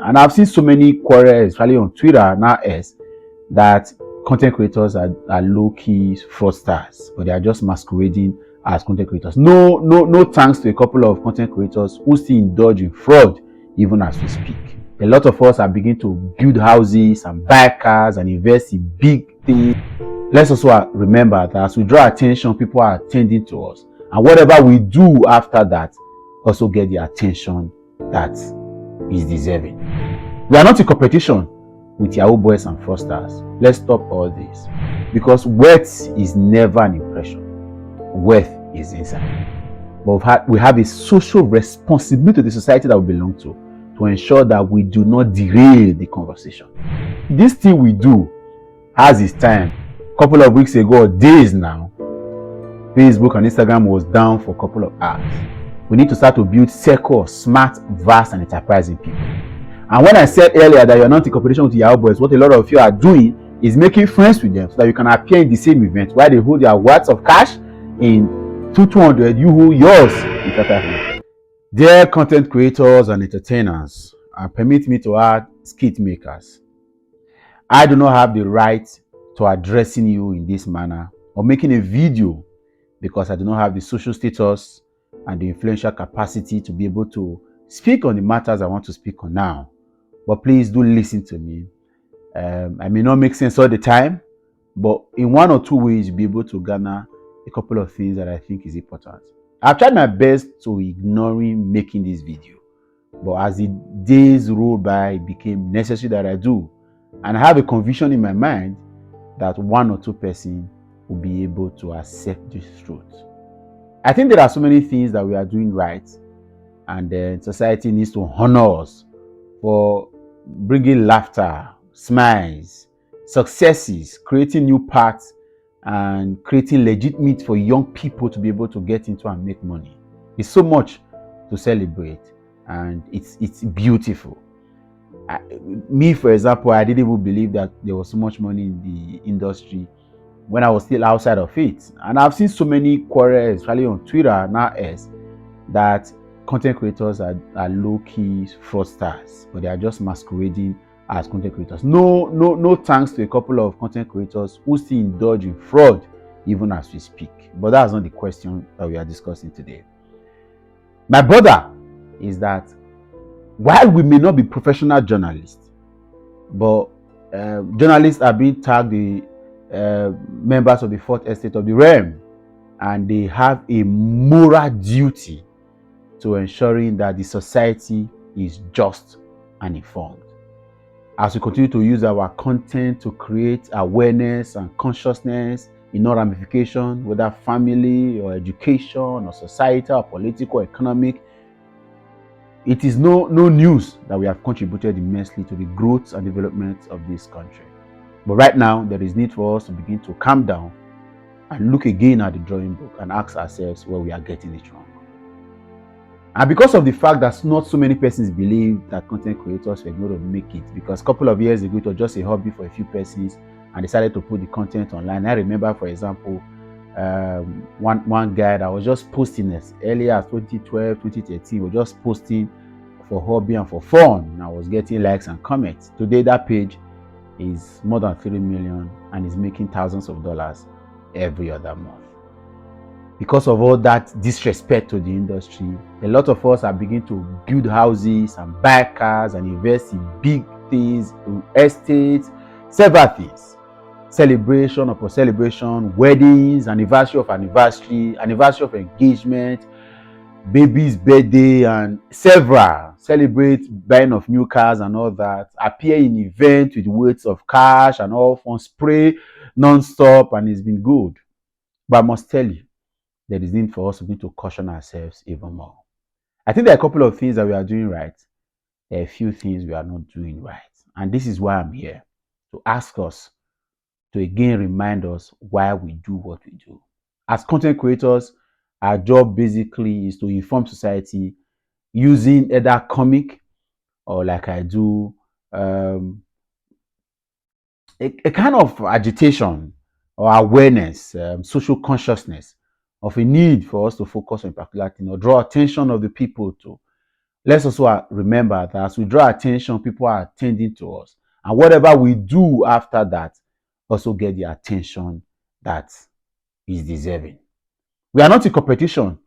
And I've seen so many quarrels, especially on Twitter now, that content creators are low-key fraudsters, but they are just masquerading as content creators. No thanks to a couple of content creators who still indulge in fraud even as we speak. A lot of us are beginning to build houses and buy cars and invest in big things. Let's also remember that as we draw attention, people are attending to us. And whatever we do after that also get the attention that is deserving. We are not in competition with Yahoo boys and fraudsters. Let's stop all this. Because wealth is never an impression. Wealth is inside. But we have a social responsibility to the society that we belong to ensure that we do not derail the conversation. This thing we do has its time. A couple of weeks ago, or days now, Facebook and Instagram was down for a couple of hours. We need to start to build circle of smart, vast, and enterprising people. And when I said earlier that you're not in competition with Yahoo boys, what a lot of you are doing is making friends with them so that you can appear in the same event while they hold their words of cash in 200, you hold yours in 500. Dear content creators and entertainers, and permit me to add skit makers, I do not have the right to addressing you in this manner or making a video because I do not have the social status and the influential capacity to be able to speak on the matters I want to speak on now. But please do listen to me. I may not make sense all the time, but in one or two ways, you'll be able to garner a couple of things that I think is important. I've tried my best to ignoring making this video, but as the days rolled by, it became necessary that I do. And I have a conviction in my mind that one or two persons will be able to accept this truth. I think there are so many things that we are doing right, and society needs to honor us for bringing laughter, smiles, successes, creating new paths, and creating legitimate for young people to be able to get into and make money. It's so much to celebrate, and it's beautiful. Me, for example, I didn't even believe that there was so much money in the industry when I was still outside of it. And I've seen so many quarrels, especially on Twitter now, that content creators are low-key fraudsters, but they are just masquerading as content creators. No thanks to a couple of content creators who still indulge in fraud even as we speak. But that's not the question that we are discussing today. My brother is that while we may not be professional journalists, but journalists are being tagged the members of the fourth estate of the realm, and they have a moral duty to ensuring that the society is just and informed. As we continue to use our content to create awareness and consciousness in all ramifications, whether family or education or societal or political, economic, it is no news that we have contributed immensely to the growth and development of this country. But right now, there is need for us to begin to calm down and look again at the drawing book and ask ourselves where we are getting it wrong. And because of the fact that not so many persons believe that content creators were going to make it, because a couple of years ago it was just a hobby for a few persons and decided to put the content online. I remember, for example, one guy that was just posting this earlier as 2012, 2013, was just posting for hobby and for fun, and I was getting likes and comments. Today that page is more than 3 million and is making thousands of dollars every other month. Because of all that disrespect to the industry, a lot of us are beginning to build houses and buy cars and invest in big things, estates, several things. Celebration upon celebration, weddings, anniversary of anniversary, anniversary of engagement, baby's birthday, and several. Celebrate buying of new cars and all that. Appear in events with weights of cash and all fun, spray non-stop, and it's been good. But I must tell you, there is need for us to caution ourselves even more. I think there are a couple of things that we are doing right. There are a few things we are not doing right. And this is why I'm here, to ask us, to again remind us why we do what we do. As content creators, our job basically is to inform society using either comic or, like I do, a kind of agitation or awareness, social consciousness of a need for us to focus on a particular thing or draw attention of the people to Let's also remember that as we draw attention, people are attending to us. And whatever we do after that also get the attention that is deserving. We are not in competition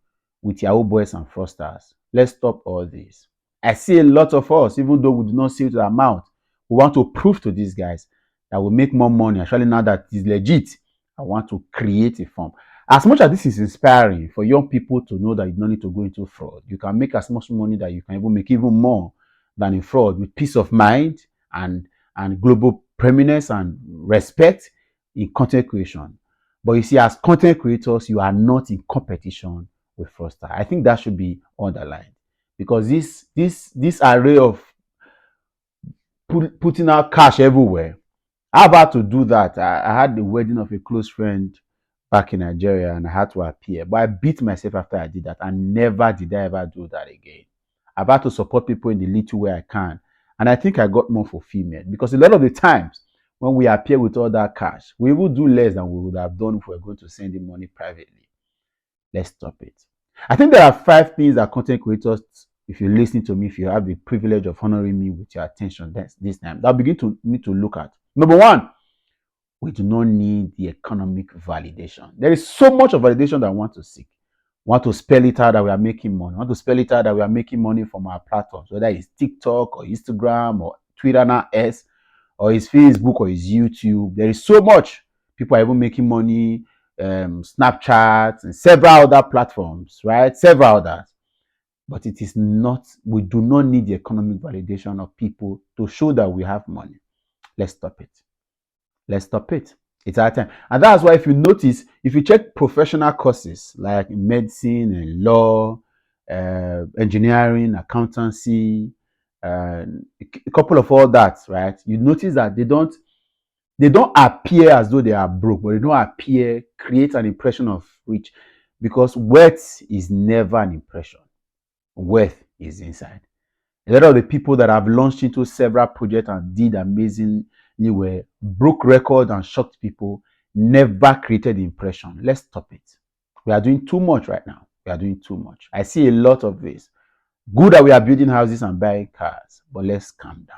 with Yahoo boys and fraudsters. Let's stop all this. I see a lot of us, even though we do not see it with our mouth, we want to prove to these guys that we make more money. Actually, now that it's legit, I want to create a firm. As much as this is inspiring for young people to know that you don't need to go into fraud, you can make as much money that you can even make even more than in fraud with peace of mind and, and global preeminence and respect in content creation. But you see, as content creators, you are not in competition with fraudsters. I think that should be underlined because this array of putting out cash everywhere. How about to do that? I had the wedding of a close friend back in Nigeria and I had to appear, but I beat myself after I did that and never did I ever do that again. I've had to support people in the little way I can, and I think I got more fulfillment because a lot of the times when we appear with all that cash, we will do less than we would have done if we were going to send the money privately. Let's stop it. I think there are 5 things that content creators, if you're listening to me, if you have the privilege of honoring me with your attention this time, that begin to need to look at. Number one, we do not need the economic validation. There is so much of validation that I want to seek. We want to spell it out that we are making money. We want to spell it out that we are making money from our platforms, whether it's TikTok or Instagram or Twitter now S or it's Facebook or it's YouTube. There is so much. People are even making money, Snapchat and several other platforms, right? Several others. But it is not, we do not need the economic validation of people to show that we have money. Let's stop it. Let's stop it. It's our time. And that's why if you notice, if you check professional courses like medicine and law, engineering, accountancy, a couple of all that, right? You notice that they don't appear as though they are broke, but they don't appear, create an impression of rich because wealth is never an impression. Wealth is inside. A lot of the people that have launched into several projects and did amazingly well, broke record and shocked people, never created the impression. Let's stop it. We are doing too much right now. We are doing too much. I see a lot of this. Good that we are building houses and buying cars, but let's calm down.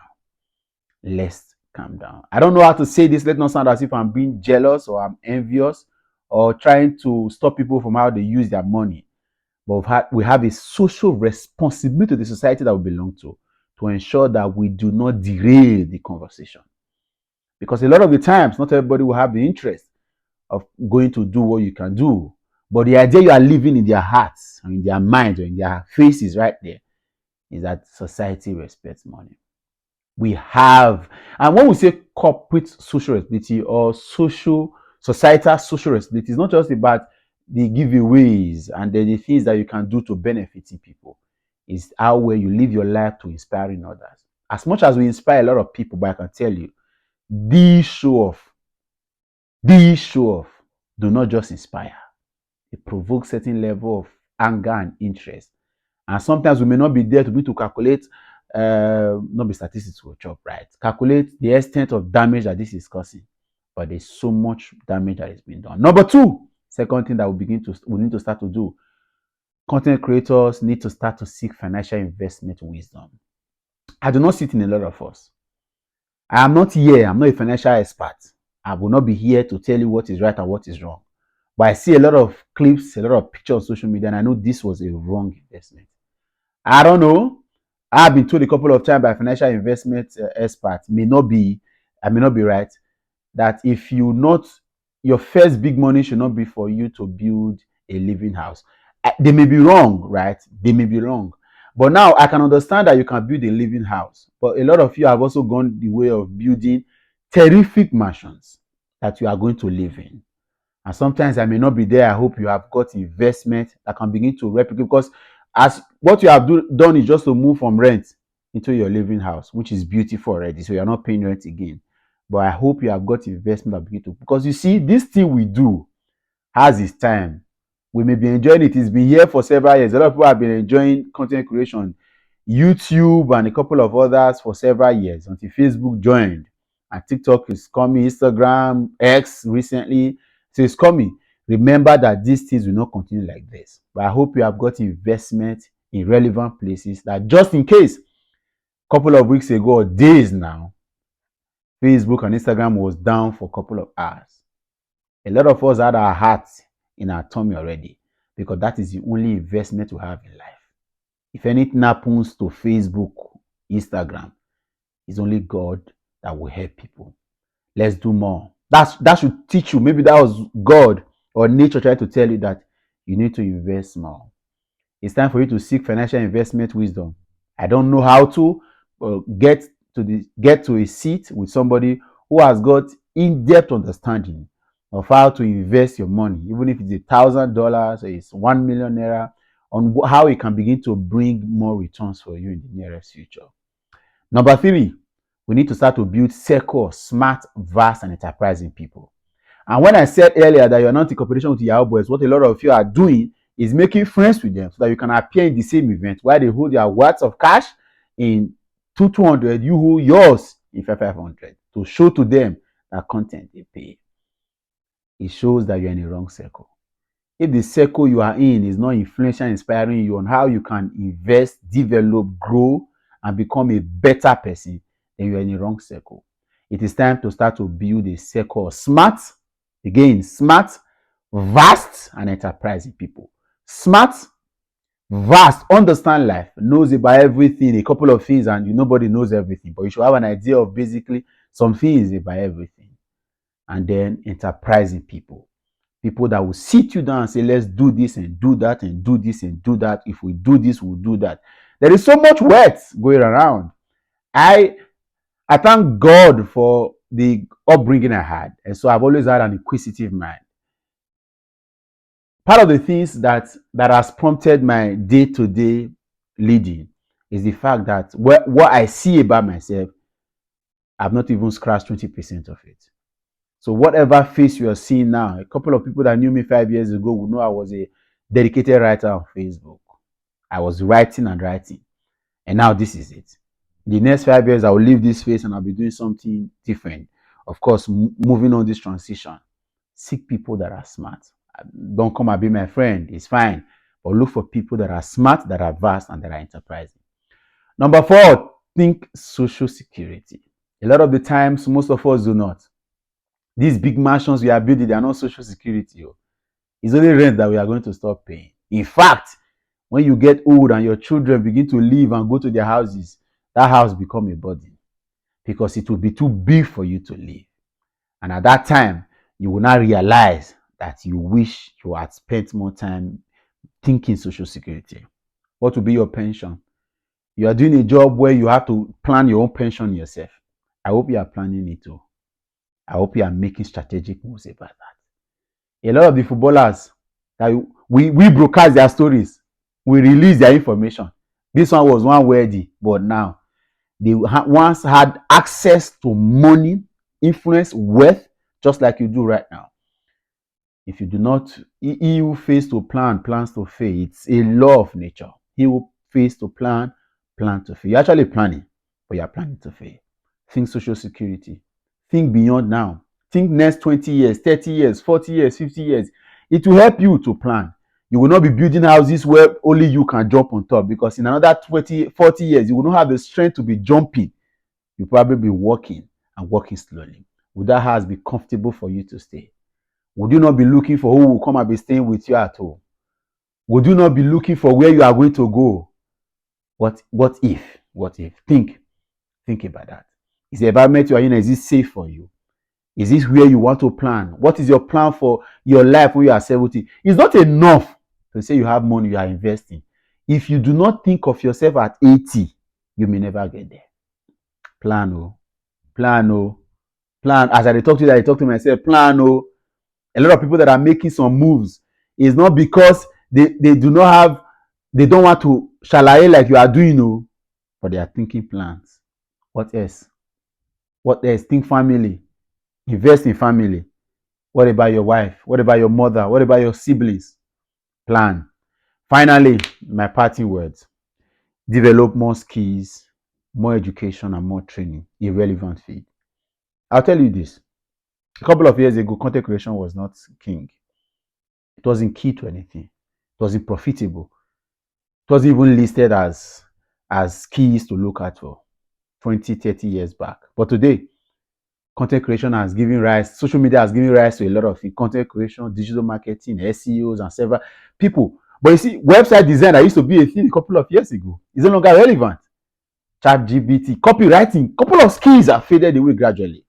Let's calm down. I don't know how to say this. Let not sound as if I'm being jealous or I'm envious or trying to stop people from how they use their money. But we have a social responsibility to the society that we belong to ensure that we do not derail the conversation. Because a lot of the times, not everybody will have the interest of going to do what you can do. But the idea you are living in their hearts, or in their minds, or in their faces right there, is that society respects money. We have, and when we say corporate social responsibility or societal social responsibility, it's not just about the giveaways and the things that you can do to benefiting people. It's how well you live your life to inspiring others. As much as we inspire a lot of people, but I can tell you, these show off, do not just inspire. It provokes certain level of anger and interest. And sometimes we may not be there to be to calculate, not be statistics will chop, right? Calculate the extent of damage that this is causing. But there's so much damage that is being done. Number two, second thing that we need to start to do. Content creators need to start to seek financial investment wisdom. I do not sit in a lot of us. I am not here. I'm not a financial expert. I will not be here to tell you what is right and what is wrong. But I see a lot of clips, a lot of pictures on social media, and I know this was a wrong investment. I don't know. I've been told a couple of times by financial investment experts, I may not be right, that if you not, your first big money should not be for you to build a living house. They may be wrong, right? They may be wrong. But now I can understand that you can build a living house. But a lot of you have also gone the way of building terrific mansions that you are going to live in. And sometimes I may not be there. I hope you have got investment that can begin to replicate, because as what you have done is just to move from rent into your living house, which is beautiful already. So you're not paying rent again. But I hope you have got investment that begin to, because you see, this thing we do has its time. We may be enjoying it. It's been here for several years. A lot of people have been enjoying content creation, YouTube and a couple of others for several years until Facebook joined. And TikTok is coming, Instagram, X recently. So it's coming. Remember that these things will not continue like this. But I hope you have got investment in relevant places, that just in case, a couple of weeks ago or days now, Facebook and Instagram was down for a couple of hours. A lot of us had our hearts in our tummy already, because that is the only investment we have in life. If anything happens to Facebook, Instagram, it's only God that will help people. Let's do more. That should teach you. Maybe that was God or nature trying to tell you that you need to invest more. It's time for you to seek financial investment wisdom. I don't know how to get to a seat with somebody who has got in-depth understanding of how to invest your money, even if it's $1,000 or it's 1 million naira, on how it can begin to bring more returns for you in the nearest future. Number 3, we need to start to build circle of smart, vast, and enterprising people. And when I said earlier that you're not in competition with Yahoo boys, what a lot of you are doing is making friends with them so that you can appear in the same event while they hold their words of cash in 200, you hold yours in 500 to show to them that content they pay. It shows that you're in a wrong circle. If the circle you are in is not influential, inspiring you on how you can invest, develop, grow, and become a better person, then you're in the wrong circle. It is time to start to build a circle of smart, vast, and enterprising people. Smart, vast, understand life, knows about everything, a couple of things, and nobody knows everything, but you should have an idea of basically some things about everything. And then enterprising people. People that will sit you down and say, let's do this and do that and do this and do that. If we do this, we'll do that. There is so much wealth going around. I thank God for the upbringing I had. And so I've always had an inquisitive mind. Part of the things that has prompted my day-to-day leading is the fact that what I see about myself, I've not even scratched 20% of it. So whatever face you are seeing now, a couple of people that knew me 5 years ago would know I was a dedicated writer on Facebook. I was writing and writing. And now this is it. In the next 5 years, I will leave this face and I'll be doing something different. Of course, moving on this transition. Seek people that are smart. Don't come and be my friend. It's fine. But look for people that are smart, that are vast, and that are enterprising. Number 4, think social security. A lot of the times, most of us do not. These big mansions we are building, they are not social security. It's only rent that we are going to stop paying. In fact, when you get old and your children begin to leave and go to their houses, that house become a burden because it will be too big for you to live. And at that time, you will not realize that you wish you had spent more time thinking social security. What will be your pension? You are doing a job where you have to plan your own pension yourself. I hope you are planning it too. I hope you are making strategic moves about that. A lot of the footballers, we broadcast their stories, we release their information. This one was one worthy, but now they once had access to money, influence, wealth, just like you do right now. If you do not, he who fails to plan, plans to fail. It's a law of nature. He who fails to plan, plan to fail. You're actually planning, but you're planning to fail. Think social security. Think beyond now. Think next 20 years, 30 years, 40 years, 50 years. It will help you to plan. You will not be building houses where only you can jump on top, because in another 20, 40 years, you will not have the strength to be jumping. You'll probably be walking and walking slowly. Would that house be comfortable for you to stay? Would you not be looking for who will come and be staying with you at home? Would you not be looking for where you are going to go? What if? What if? Think about that. Is the environment you are in, is it safe for you? Is this where you want to plan? What is your plan for your life when you are 70? It's not enough to say you have money, you are investing. If you do not think of yourself at 80, you may never get there. Plan, oh. Plan, oh. Plan. As I talk to you, I talk to myself, plan, oh. A lot of people that are making some moves is not because they don't want to shalaye like you are doing, oh, but they are thinking plans. What else? What else? Think family. Invest in family. What about your wife? What about your mother? What about your siblings? Plan. Finally, my parting words. Develop more skills, more education, and more training in relevant field. I'll tell you this. A couple of years ago, content creation was not king. It wasn't key to anything. It wasn't profitable. It wasn't even listed as keys to look at for 20, 30 years back. But today, content creation has given rise, social media has given rise to a lot of content creation, digital marketing, SEOs, and several people. But you see, website design that used to be a thing a couple of years ago is no longer relevant. ChatGPT, copywriting, couple of skills have faded away gradually.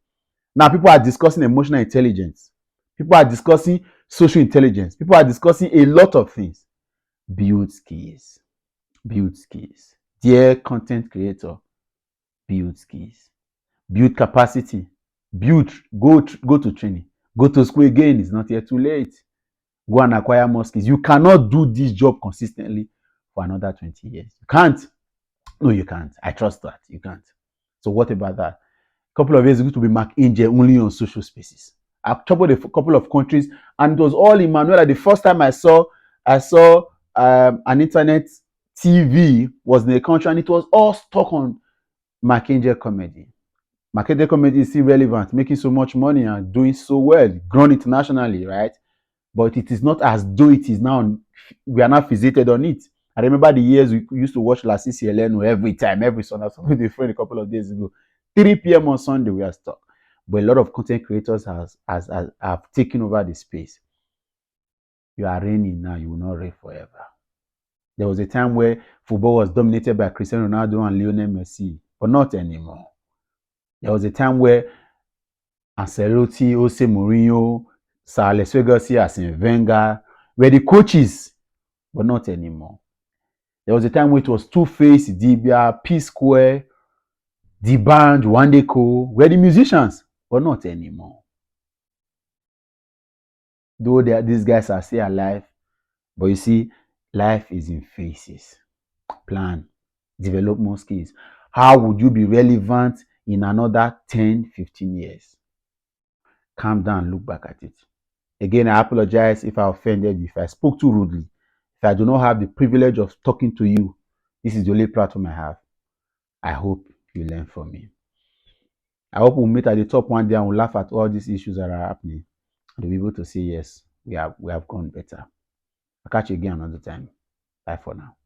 Now people are discussing emotional intelligence. People are discussing social intelligence. People are discussing a lot of things. Build skills. Build skills. Dear content creator, build skills. Build capacity. Go to training. Go to school again. It's not yet too late. Go and acquire more skills. You cannot do this job consistently for another 20 years. You can't. No, you can't. I trust that. You can't. So what about that? A couple of years ago to be Mark Angel only on social spaces. I've traveled a couple of countries and it was all in Manuela. The first time I saw an internet TV was in a country and it was all stuck on Mark Angel comedy. Mark Angel comedy is still relevant, making so much money and doing so well, grown internationally, right? But it is not as though it is now, we are not fixated on it. I remember the years we used to watch La Eleno every time, every Sunday. I was with a friend a couple of days ago. 3 p.m. on Sunday, we are stuck. But a lot of content creators have taken over the space. You are reigning now, you will not reign forever. There was a time where football was dominated by Cristiano Ronaldo and Lionel Messi, but not anymore. There was a time where Ancelotti, Jose Mourinho, Sir Alex Ferguson, Arsene Wenger were the coaches, but not anymore. There was a time where it was Two-Face, Dibia, P-Square, The Band, Wandeko were the musicians, but not anymore. Though these guys are still alive, but you see, life is in phases. Plan, develop more skills. How would you be relevant in another 10, 15 years? Calm down, look back at it. Again, I apologize if I offended you, if I spoke too rudely, if I do not have the privilege of talking to you. This is the only platform I have. I hope you learn from me. I hope we'll meet at the top one day and we'll laugh at all these issues that are happening. And we'll be able to say, yes, we have gone better. I'll catch you again another time. Bye for now.